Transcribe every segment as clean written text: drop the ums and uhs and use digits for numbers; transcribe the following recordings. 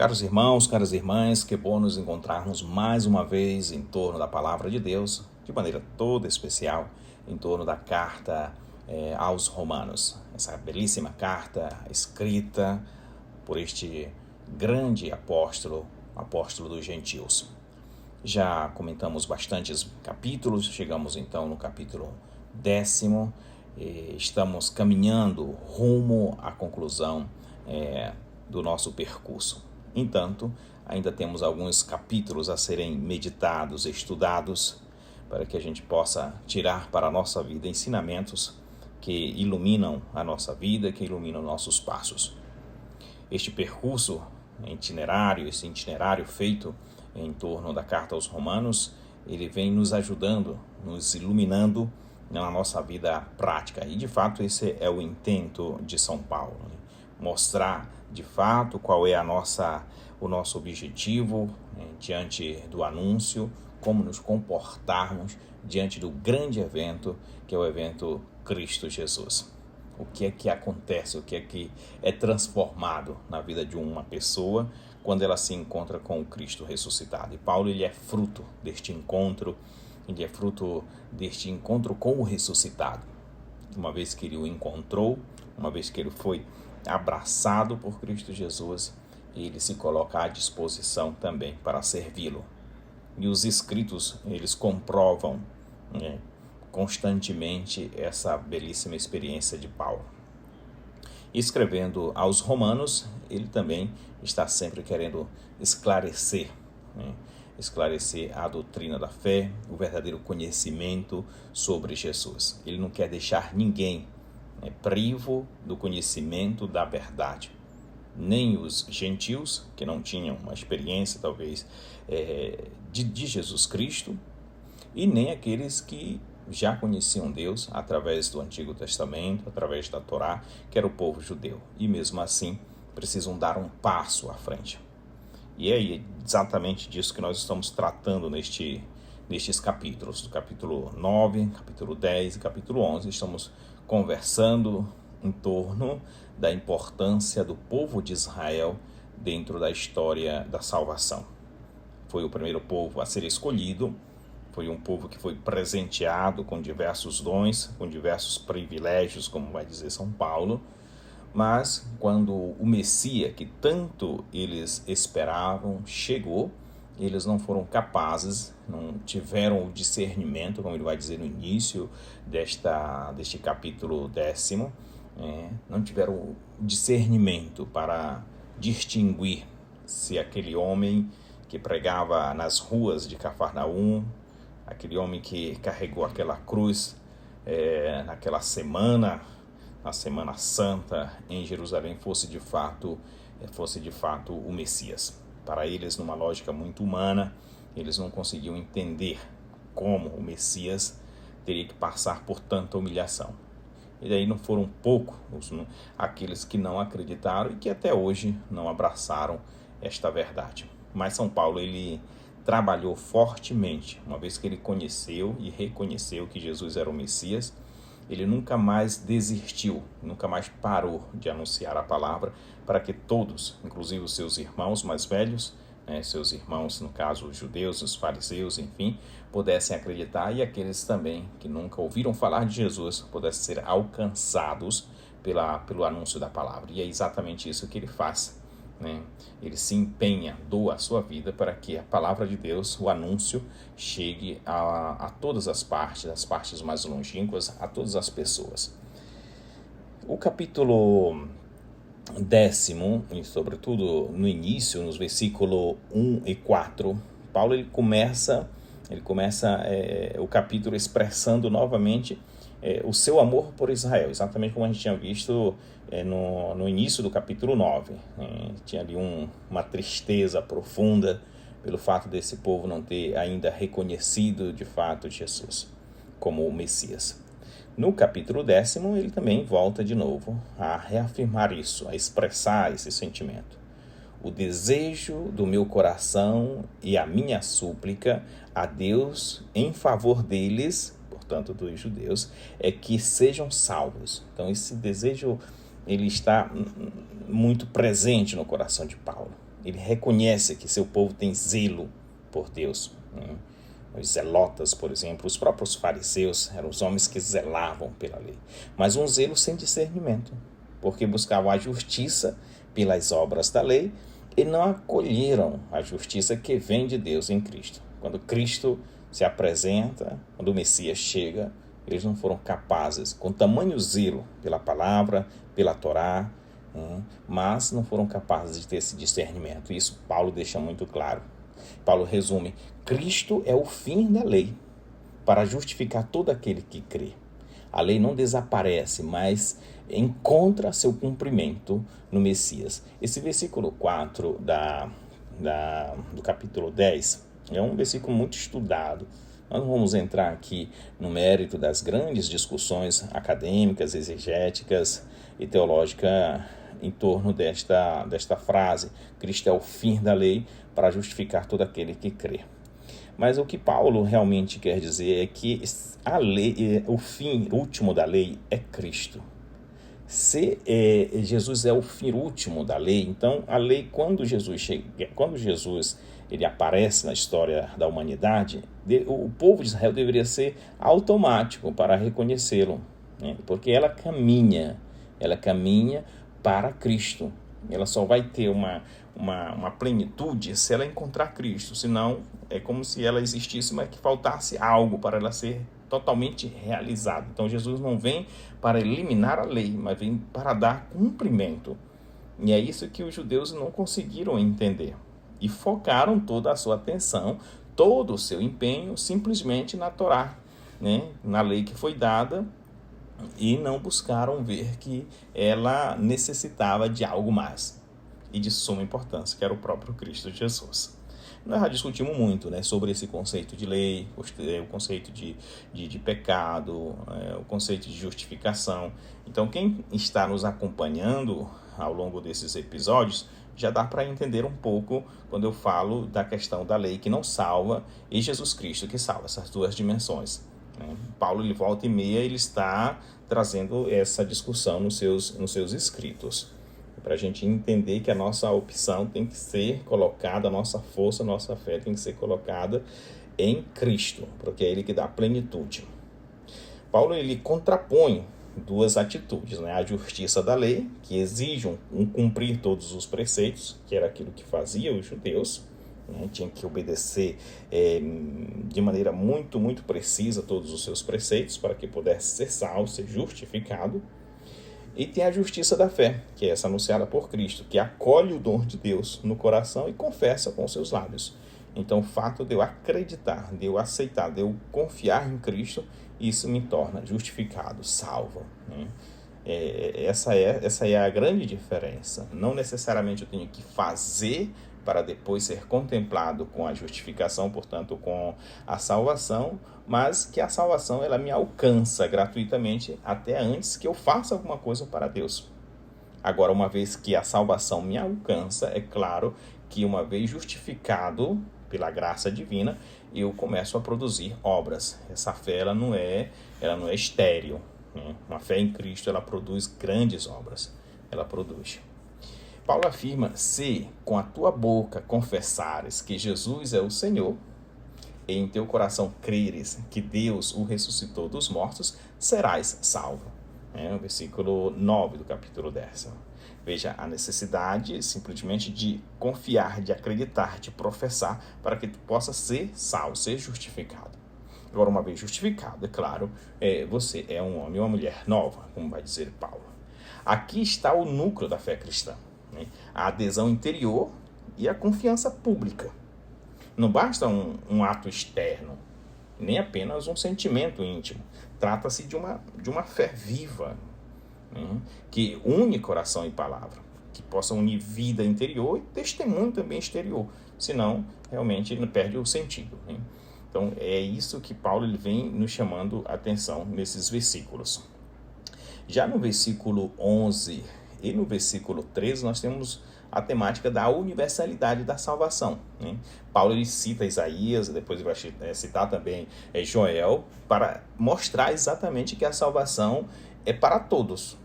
Caros irmãos, caras irmãs, que bom nos encontrarmos mais uma vez em torno da Palavra de Deus, de maneira toda especial, em torno da carta aos Romanos. Essa belíssima carta escrita por este grande apóstolo dos gentios. Já comentamos bastantes capítulos, chegamos então no capítulo 10º, e estamos caminhando rumo à conclusão do nosso percurso. Entanto, ainda temos alguns capítulos a serem meditados, estudados, para que a gente possa tirar para a nossa vida ensinamentos que iluminam a nossa vida, que iluminam nossos passos. Este percurso esse itinerário feito em torno da carta aos Romanos, ele vem nos ajudando, nos iluminando na nossa vida prática. E, de fato, esse é o intento de São Paulo, né? Mostrar, de fato, qual é o nosso objetivo diante do anúncio, como nos comportarmos diante do grande evento, que é o evento Cristo Jesus. O que é que acontece, o que é transformado na vida de uma pessoa quando ela se encontra com o Cristo ressuscitado. E Paulo, ele é fruto deste encontro, com o ressuscitado. Uma vez que ele o encontrou, uma vez que ele foi abraçado por Cristo Jesus, ele se coloca à disposição também para servi-lo. E os escritos, eles comprovam, constantemente essa belíssima experiência de Paulo. Escrevendo aos Romanos, ele também está sempre querendo esclarecer a doutrina da fé, o verdadeiro conhecimento sobre Jesus. Ele não quer deixar ninguém privo do conhecimento da verdade. Nem os gentios, que não tinham uma experiência, talvez, de Jesus Cristo, e nem aqueles que já conheciam Deus através do Antigo Testamento, através da Torá, que era o povo judeu. E mesmo assim, precisam dar um passo à frente. E é exatamente disso que nós estamos tratando nestes capítulos. Do capítulo 9, capítulo 10 e capítulo 11, estamos conversando em torno da importância do povo de Israel dentro da história da salvação. Foi o primeiro povo a ser escolhido, foi um povo que foi presenteado com diversos dons, com diversos privilégios, como vai dizer São Paulo, mas quando o Messias, que tanto eles esperavam, chegou, eles não foram capazes, não tiveram o discernimento, como ele vai dizer no início deste capítulo 10º, não tiveram o discernimento para distinguir se aquele homem que pregava nas ruas de Cafarnaum, aquele homem que carregou aquela cruz naquela semana, na Semana Santa em Jerusalém, fosse de fato o Messias. Para eles, numa lógica muito humana, eles não conseguiam entender como o Messias teria que passar por tanta humilhação. E daí não foram poucos aqueles que não acreditaram e que até hoje não abraçaram esta verdade. Mas São Paulo, ele trabalhou fortemente, uma vez que ele conheceu e reconheceu que Jesus era o Messias, ele nunca mais desistiu, nunca mais parou de anunciar a palavra para que todos, inclusive os seus irmãos mais velhos, seus irmãos, no caso os judeus, os fariseus, enfim, pudessem acreditar, e aqueles também que nunca ouviram falar de Jesus pudessem ser alcançados pelo anúncio da palavra. E é exatamente isso que ele faz. Ele se empenha, doa a sua vida para que a palavra de Deus, o anúncio, chegue a todas as partes mais longínquas, a todas as pessoas. O capítulo 10º, e sobretudo no início, nos versículos 1 e 4, Paulo ele começa o capítulo expressando novamente o seu amor por Israel, exatamente como a gente tinha visto no início do capítulo 9. Tinha ali uma tristeza profunda pelo fato desse povo não ter ainda reconhecido de fato Jesus como o Messias. No capítulo 10º, ele também volta de novo a reafirmar isso, a expressar esse sentimento. O desejo do meu coração e a minha súplica a Deus em favor deles, portanto dos judeus, é que sejam salvos. Então esse desejo ele está muito presente no coração de Paulo. Ele reconhece que seu povo tem zelo por Deus. Né? Os zelotas, por exemplo, os próprios fariseus eram os homens que zelavam pela lei, mas um zelo sem discernimento, porque buscavam a justiça pelas obras da lei e não acolheram a justiça que vem de Deus em Cristo. Quando Cristo se apresenta, quando o Messias chega, eles não foram capazes, com tamanho zelo pela palavra, pela Torá, mas não foram capazes de ter esse discernimento. Isso Paulo deixa muito claro. Paulo resume: Cristo é o fim da lei, para justificar todo aquele que crê. A lei não desaparece, mas encontra seu cumprimento no Messias. Esse versículo 4 do capítulo 10 é um versículo muito estudado. Nós não vamos entrar aqui no mérito das grandes discussões acadêmicas, exegéticas e teológicas em torno desta frase: Cristo é o fim da lei para justificar todo aquele que crê. Mas o que Paulo realmente quer dizer é que a lei, o fim último da lei é Cristo. Se Jesus é o fim último da lei, então a lei, quando Jesus ele aparece na história da humanidade, o povo de Israel deveria ser automático para reconhecê-lo, né? Porque ela caminha para Cristo. Ela só vai ter uma plenitude se ela encontrar Cristo, senão é como se ela existisse, mas que faltasse algo para ela ser totalmente realizada. Então Jesus não vem para eliminar a lei, mas vem para dar cumprimento. E é isso que os judeus não conseguiram entender. E focaram toda a sua atenção, todo o seu empenho, simplesmente na Torá, né? Na lei que foi dada, e não buscaram ver que ela necessitava de algo mais e de suma importância, que era o próprio Cristo Jesus. Nós já discutimos muito, né, sobre esse conceito de lei, o conceito de pecado, o conceito de justificação. Então, quem está nos acompanhando ao longo desses episódios, já dá para entender um pouco quando eu falo da questão da lei que não salva e Jesus Cristo que salva, essas duas dimensões. Paulo, ele volta e meia, ele está trazendo essa discussão nos seus escritos, para a gente entender que a nossa opção tem que ser colocada, a nossa força, a nossa fé tem que ser colocada em Cristo, porque é Ele que dá plenitude. Paulo, ele contrapõe duas atitudes, né? A justiça da lei, que exige um cumprir todos os preceitos, que era aquilo que fazia os judeus, né? Tinha que obedecer de maneira muito, muito precisa todos os seus preceitos para que pudesse ser salvo, ser justificado. E tem a justiça da fé, que é essa anunciada por Cristo, que acolhe o dom de Deus no coração e confessa com seus lábios. Então, o fato de eu acreditar, de eu aceitar, de eu confiar em Cristo, isso me torna justificado, salvo, né? Essa é a grande diferença. Não necessariamente eu tenho que fazer para depois ser contemplado com a justificação, portanto, com a salvação, mas que a salvação ela me alcança gratuitamente até antes que eu faça alguma coisa para Deus. Agora, uma vez que a salvação me alcança, é claro que uma vez justificado pela graça divina, eu começo a produzir obras. Essa fé ela não é estéril, né? Uma fé em Cristo, ela produz grandes obras. Ela produz. Paulo afirma: se com a tua boca confessares que Jesus é o Senhor, e em teu coração creres que Deus o ressuscitou dos mortos, serás salvo. O versículo 9 do capítulo 10. Veja a necessidade simplesmente de confiar, de acreditar, de professar, para que tu possa ser salvo, ser justificado. Agora, uma vez justificado, é claro, você é um homem ou uma mulher nova, como vai dizer Paulo. Aqui está o núcleo da fé cristã, né? A adesão interior e a confiança pública. Não basta um ato externo, nem apenas um sentimento íntimo. Trata-se de uma fé viva, né? Que une coração e palavra, que possa unir vida interior e testemunho também exterior. Senão, realmente, ele perde o sentido, né? Então, é isso que Paulo ele vem nos chamando a atenção nesses versículos. Já no versículo 11 e no versículo 13, nós temos a temática da universalidade da salvação, né? Paulo ele cita Isaías, depois ele vai citar também Joel, para mostrar exatamente que a salvação é para todos.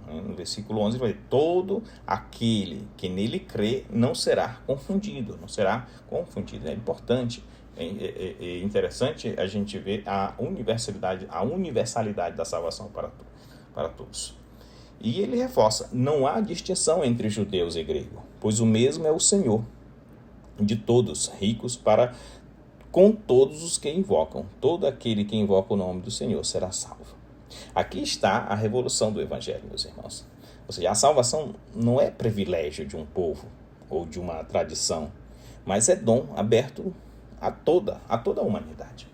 No versículo 11 vai dizer, todo aquele que nele crê não será confundido, não será confundido. É importante, é interessante a gente ver a universalidade da salvação para todos. E ele reforça, não há distinção entre judeus e grego, pois o mesmo é o Senhor de todos, ricos para com todos os que invocam. Todo aquele que invoca o nome do Senhor será salvo. Aqui está a revolução do Evangelho, meus irmãos. Ou seja, a salvação não é privilégio de um povo ou de uma tradição, mas é dom aberto a toda a humanidade.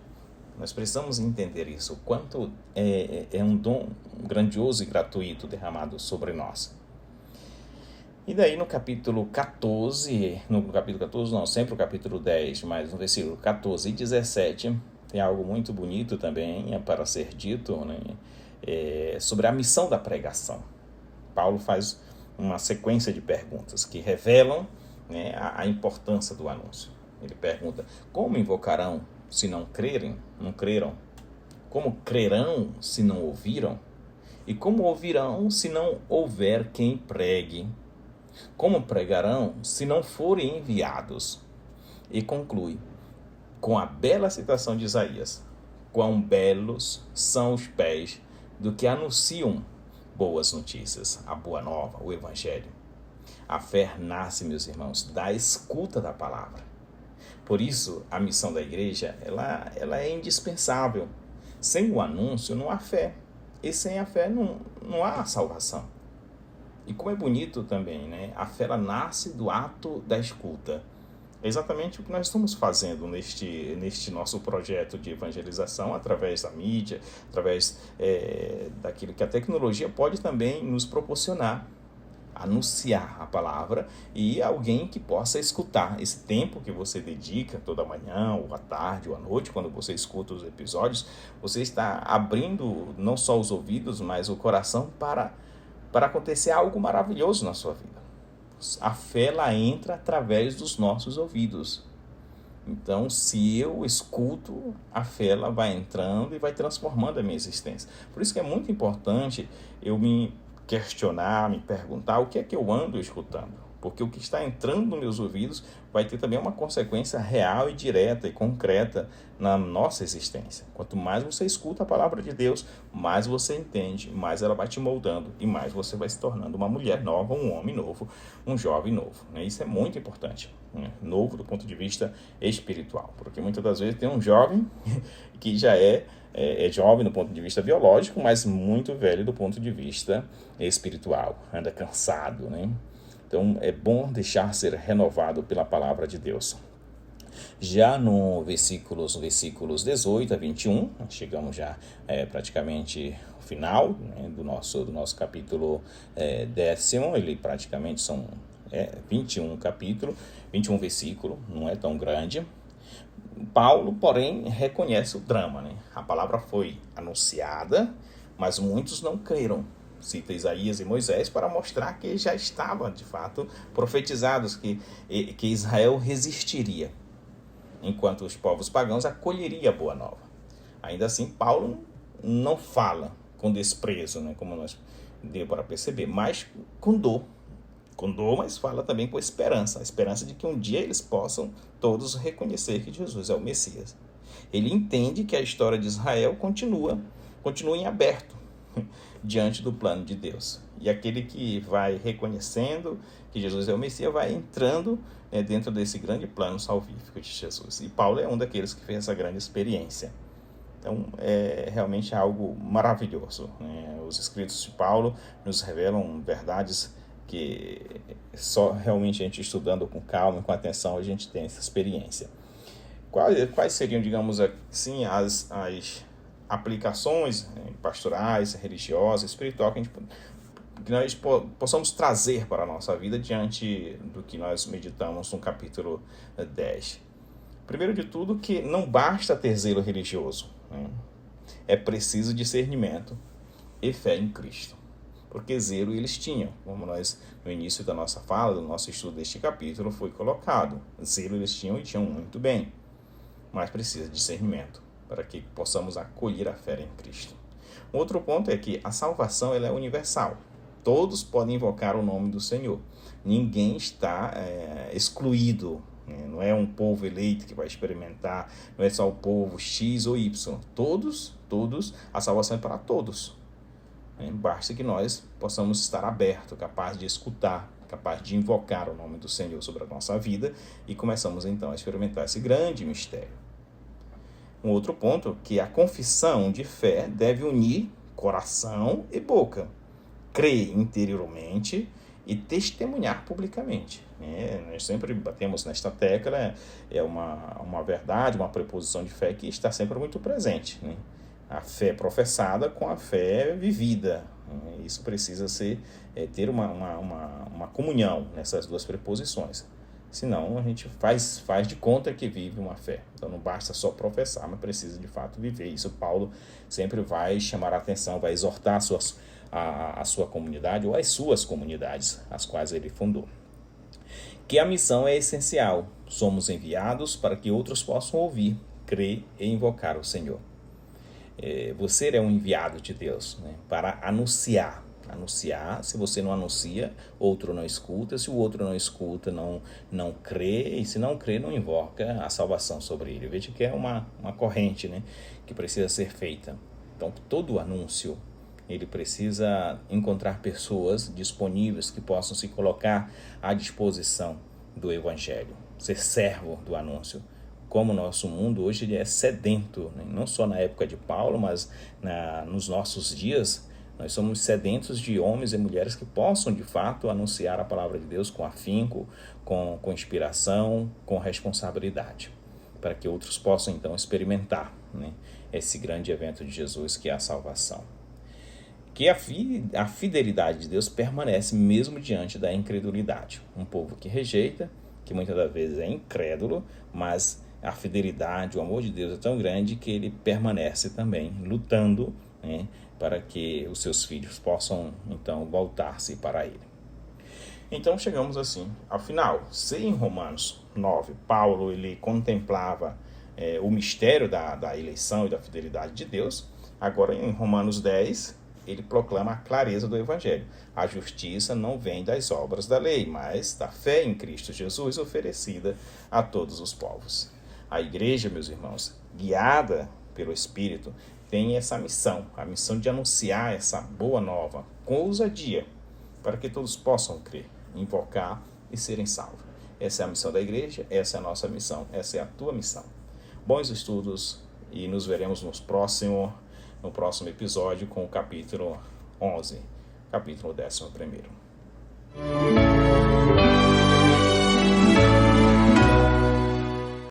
Nós precisamos entender isso, o quanto é um dom grandioso e gratuito derramado sobre nós. E daí no capítulo 14, sempre o capítulo 10, mas no versículo 14 e 17, tem algo muito bonito também para ser dito, né? Sobre a missão da pregação. Paulo faz uma sequência de perguntas que revelam, né, a importância do anúncio. Ele pergunta, como invocarão se não creram? Como crerão se não ouviram? E como ouvirão se não houver quem pregue? Como pregarão se não forem enviados? E conclui com a bela citação de Isaías, quão belos são os pés do que anunciam boas notícias, a boa nova, o evangelho. A fé nasce, meus irmãos, da escuta da palavra. Por isso, a missão da igreja, ela é indispensável. Sem o anúncio não há fé, e sem a fé não há salvação. E como é bonito também, né? A fé ela nasce do ato da escuta. É exatamente o que nós estamos fazendo neste nosso projeto de evangelização, através da mídia, através daquilo que a tecnologia pode também nos proporcionar. Anunciar a palavra e alguém que possa escutar. Esse tempo que você dedica toda manhã, ou à tarde, ou à noite, quando você escuta os episódios, você está abrindo não só os ouvidos, mas o coração para acontecer algo maravilhoso na sua vida. A fé ela entra através dos nossos ouvidos. Então, se eu escuto, a fé ela vai entrando e vai transformando a minha existência. Por isso que é muito importante eu me questionar, me perguntar o que é que eu ando escutando. Porque o que está entrando nos meus ouvidos vai ter também uma consequência real e direta e concreta na nossa existência. Quanto mais você escuta a palavra de Deus, mais você entende, mais ela vai te moldando e mais você vai se tornando uma mulher nova, um homem novo, um jovem novo. Isso é muito importante, né? Novo do ponto de vista espiritual. Porque muitas das vezes tem um jovem que já é jovem do ponto de vista biológico, mas muito velho do ponto de vista espiritual, anda cansado, né? Então, é bom deixar ser renovado pela palavra de Deus. Já no versículos 18 a 21, chegamos já praticamente ao final, né, do nosso capítulo 10º, ele praticamente são 21 capítulos, 21 versículos, não é tão grande. Paulo, porém, reconhece o drama, né? A palavra foi anunciada, mas muitos não creram. Cita Isaías e Moisés para mostrar que já estava, de fato, profetizados que Israel resistiria, enquanto os povos pagãos acolheriam a boa nova. Ainda assim, Paulo não fala com desprezo, né, como nós deu para perceber, mas com dor, mas fala também com esperança, a esperança de que um dia eles possam todos reconhecer que Jesus é o Messias. Ele entende que a história de Israel continua em aberto diante do plano de Deus. E aquele que vai reconhecendo que Jesus é o Messias vai entrando dentro desse grande plano salvífico de Jesus. E Paulo é um daqueles que fez essa grande experiência. Então, é realmente algo maravilhoso, né? Os escritos de Paulo nos revelam verdades que só realmente a gente estudando com calma e com atenção a gente tem essa experiência. Quais seriam, digamos assim, as aplicações pastorais, religiosas, espirituais que nós possamos trazer para a nossa vida diante do que nós meditamos no capítulo 10. Primeiro de tudo, que não basta ter zelo religioso, né? É preciso discernimento e fé em Cristo. Porque zelo eles tinham, como nós no início da nossa fala, do nosso estudo deste capítulo, foi colocado. Zelo eles tinham e tinham muito bem, mas precisa de discernimento para que possamos acolher a fé em Cristo. Outro ponto é que a salvação ela é universal. todos podem invocar o nome do Senhor. Ninguém está excluído. Não é um povo eleito que vai experimentar, não é só o povo X ou Y. Todos, a salvação é para todos. Basta que nós possamos estar abertos, capazes de escutar, capaz de invocar o nome do Senhor sobre a nossa vida e começamos então a experimentar esse grande mistério. Um outro ponto, que a confissão de fé deve unir coração e boca, crer interiormente e testemunhar publicamente. Nós sempre batemos nesta tecla, é uma verdade, uma preposição de fé que está sempre muito presente, né? A fé professada com a fé vivida. Isso precisa ter uma comunhão nessas duas preposições. Senão a gente faz de conta que vive uma fé. Então não basta só professar, mas precisa de fato viver. Isso Paulo sempre vai chamar a atenção, vai exortar a sua comunidade ou as suas comunidades, as quais ele fundou. Que a missão é essencial. Somos enviados para que outros possam ouvir, crer e invocar o Senhor. Você é um enviado de Deus, né, para anunciar. Se você não anuncia, outro não escuta. Se o outro não escuta, não crê. E se não crê, não invoca a salvação sobre ele. Veja que é uma corrente, né, que precisa ser feita. Então, todo anúncio, ele precisa encontrar pessoas disponíveis que possam se colocar à disposição do Evangelho, ser servo do anúncio. Como o nosso mundo hoje ele é sedento, né? Não só na época de Paulo, mas nos nossos dias, nós somos sedentos de homens e mulheres que possam, de fato, anunciar a palavra de Deus com afinco, com inspiração, com responsabilidade, para que outros possam, então, experimentar, né, esse grande evento de Jesus, que é a salvação. Que a fidelidade de Deus permanece mesmo diante da incredulidade. Um povo que rejeita, que muitas das vezes é incrédulo, mas a fidelidade, o amor de Deus é tão grande que ele permanece também lutando, né, para que os seus filhos possam, então, voltar-se para ele. Então, chegamos assim ao final. Se em Romanos 9, Paulo ele contemplava o mistério da eleição e da fidelidade de Deus, agora em Romanos 10, ele proclama a clareza do Evangelho. A justiça não vem das obras da lei, mas da fé em Cristo Jesus oferecida a todos os povos. A igreja, meus irmãos, guiada pelo Espírito, tem essa missão, a missão de anunciar essa boa nova com ousadia, para que todos possam crer, invocar e serem salvos. Essa é a missão da igreja, essa é a nossa missão, essa é a tua missão. Bons estudos e nos veremos no próximo episódio com o capítulo 11, capítulo 11.